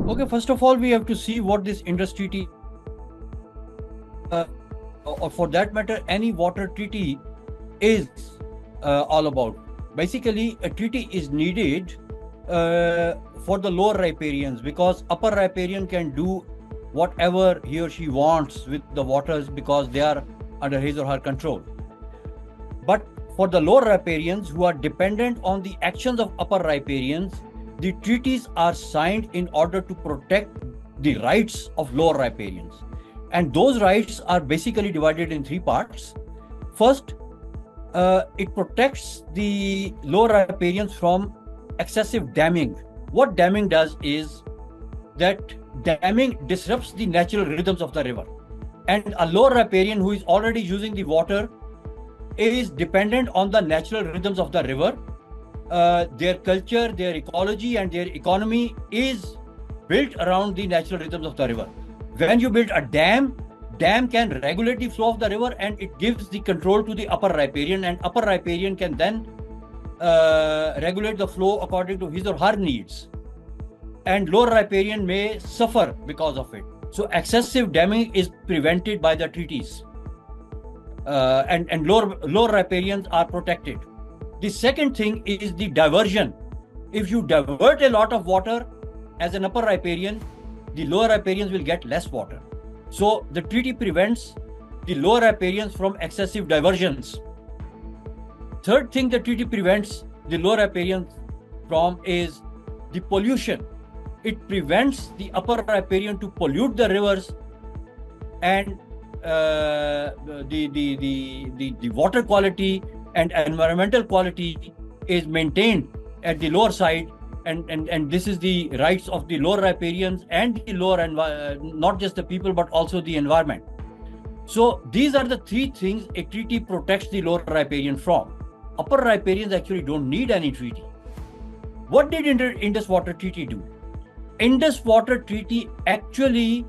Okay, first of all, we have to see what this industry treaty, or for that matter, any water treaty is all about. Basically, a treaty is needed for the lower riparians because upper riparian can do whatever he or she wants with the waters because they are under his or her control. But for the lower riparians who are dependent on the actions of upper riparians, the treaties are signed in order to protect the rights of lower riparians. And those rights are basically divided in three parts. First, it protects the lower riparians from excessive damming. What damming does is that damming disrupts the natural rhythms of the river. And a lower riparian who is already using the water is dependent on the natural rhythms of the river. Their culture, their ecology, and their economy is built around the natural rhythms of the river. When you build a dam can regulate the flow of the river and it gives the control to the upper riparian, and upper riparian can then regulate the flow according to his or her needs. And lower riparian may suffer because of it. So excessive damming is prevented by the treaties. And lower riparians are protected. The second thing is the diversion. If you divert a lot of water as an upper riparian, the lower riparians will get less water. So the treaty prevents the lower riparians from excessive diversions. Third thing the treaty prevents the lower riparians from is the pollution. It prevents the upper riparian to pollute the rivers, and the water quality and environmental quality is maintained at the lower side, and this is the rights of the lower riparians and the lower not just the people but also the environment. So these are the three things a treaty protects the lower riparian from. Upper riparians actually don't need any treaty. What did Indus Water Treaty do? Indus Water Treaty actually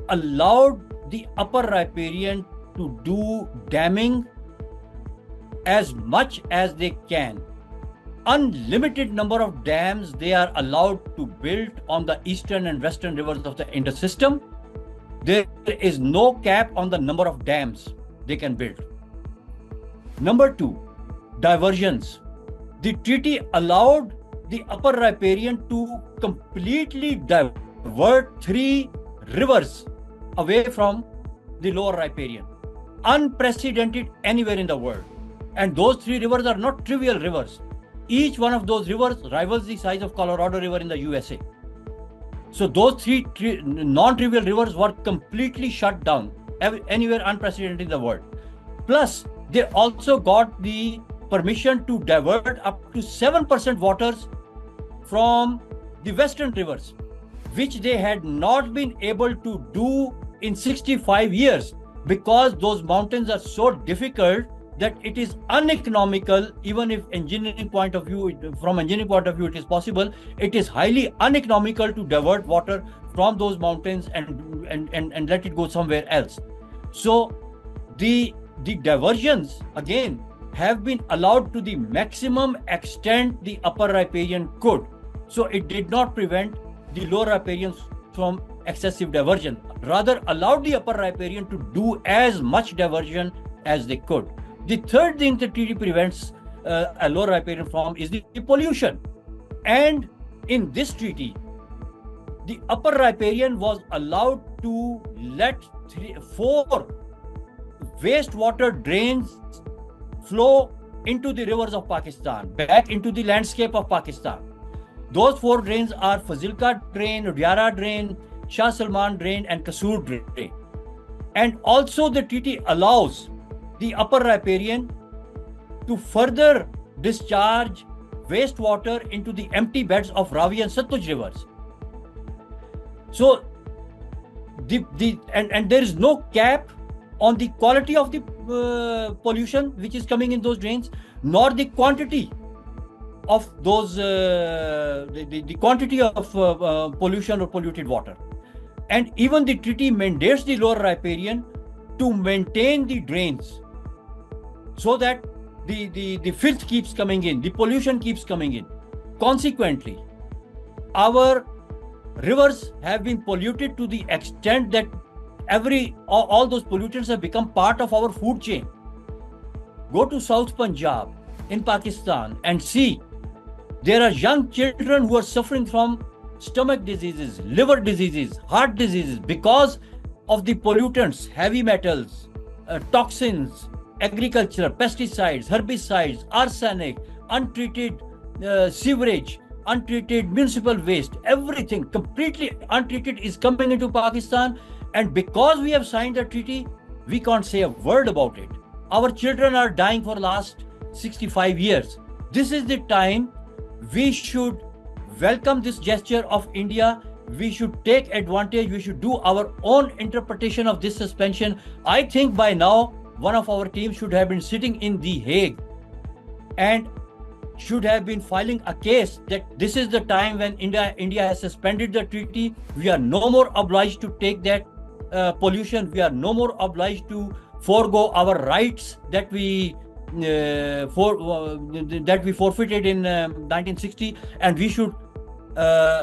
allowed the upper riparian to do damming as much as they can. Unlimited number of dams they are allowed to build on the eastern and western rivers of the Indus system. There is no cap on the number of dams they can build. Number two, diversions. The treaty allowed the upper riparian to completely divert three rivers away from the lower riparian. Unprecedented anywhere in the world. And those three rivers are not trivial rivers. Each one of those rivers rivals the size of Colorado River in the USA. So those three non-trivial rivers were completely shut down anywhere unprecedented in the world. Plus, they also got the permission to divert up to 7% waters from the western rivers, which they had not been able to do in 65 years because those mountains are so difficult that it is uneconomical. Even if from engineering point of view it is possible, it is highly uneconomical to divert water from those mountains and let it go somewhere else. So the diversions again have been allowed to the maximum extent the upper riparian could. So it did not prevent the lower riparians from excessive diversion, rather allowed the upper riparian to do as much diversion as they could. The third thing the treaty prevents a lower riparian from is the pollution. And in this treaty, the upper riparian was allowed to let 4 wastewater drains flow into the rivers of Pakistan, back into the landscape of Pakistan. Those 4 drains are Fazilka drain, Udyara drain, Shah Salman drain, and Kasur drain. And also the treaty allows the upper riparian to further discharge wastewater into the empty beds of Ravi and Satluj rivers. So and there is no cap on the quality of the pollution which is coming in those drains, nor the quantity of those the quantity of pollution or polluted water. And even the treaty mandates the lower riparian to maintain the drains so that the filth keeps coming in, the pollution keeps coming in. Consequently, our Rivers have been polluted to the extent that all those pollutants have become part of our food chain. Go to South Punjab in Pakistan and see there are young children who are suffering from stomach diseases, liver diseases, heart diseases because of the pollutants, heavy metals, toxins, agriculture, pesticides, herbicides, arsenic, untreated sewerage, untreated municipal waste, everything completely untreated is coming into Pakistan. And because we have signed the treaty, we can't say a word about it. Our children are dying for the last 65 years. This is the time we should welcome this gesture of India. We should take advantage. We should do our own interpretation of this suspension. I think by now, one of our teams should have been sitting in The Hague and should have been filing a case that this is the time when India has suspended the treaty. We are no more obliged to take that pollution. We are no more obliged to forego our rights that we forfeited in 1960, and we should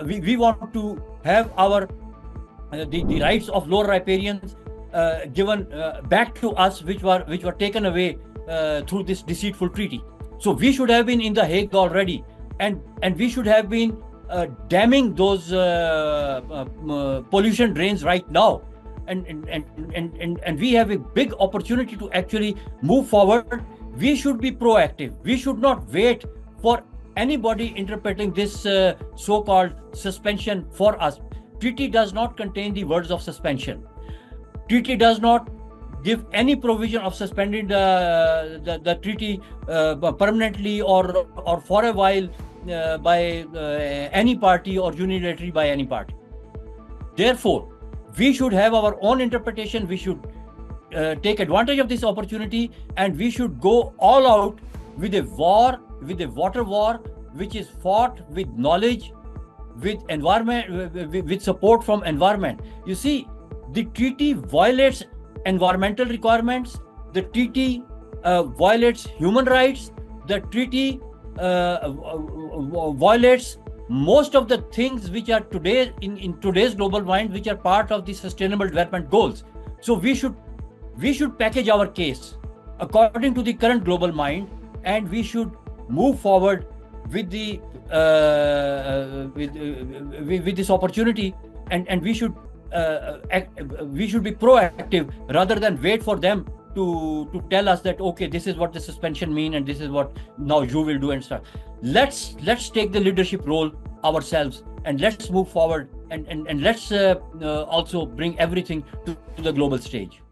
we want to have our the rights of lower riparians given back to us, which were taken away through this deceitful treaty. So we should have been in The Hague already, and we should have been damming those pollution drains right now. And we have a big opportunity to actually move forward. We should be proactive. We should not wait for anybody interpreting this so-called suspension for us. Treaty does not contain the words of suspension. Treaty does not give any provision of suspending the treaty permanently or for a while by any party or unilaterally by any party. Therefore, we should have our own interpretation. We should take advantage of this opportunity, and we should go all out with a war, with a water war, which is fought with knowledge, with environment, with support from environment. You see, the treaty violates environmental requirements. The treaty violates human rights. The treaty violates most of the things which are today in today's global mind, which are part of the sustainable development goals. So we should package our case according to the current global mind, and we should move forward with the with this opportunity, and we should be proactive rather than wait for them to tell us that, okay, this is what the suspension mean and this is what now you will do and stuff. Let's take the leadership role ourselves, and let's move forward, and let's also bring everything to the global stage.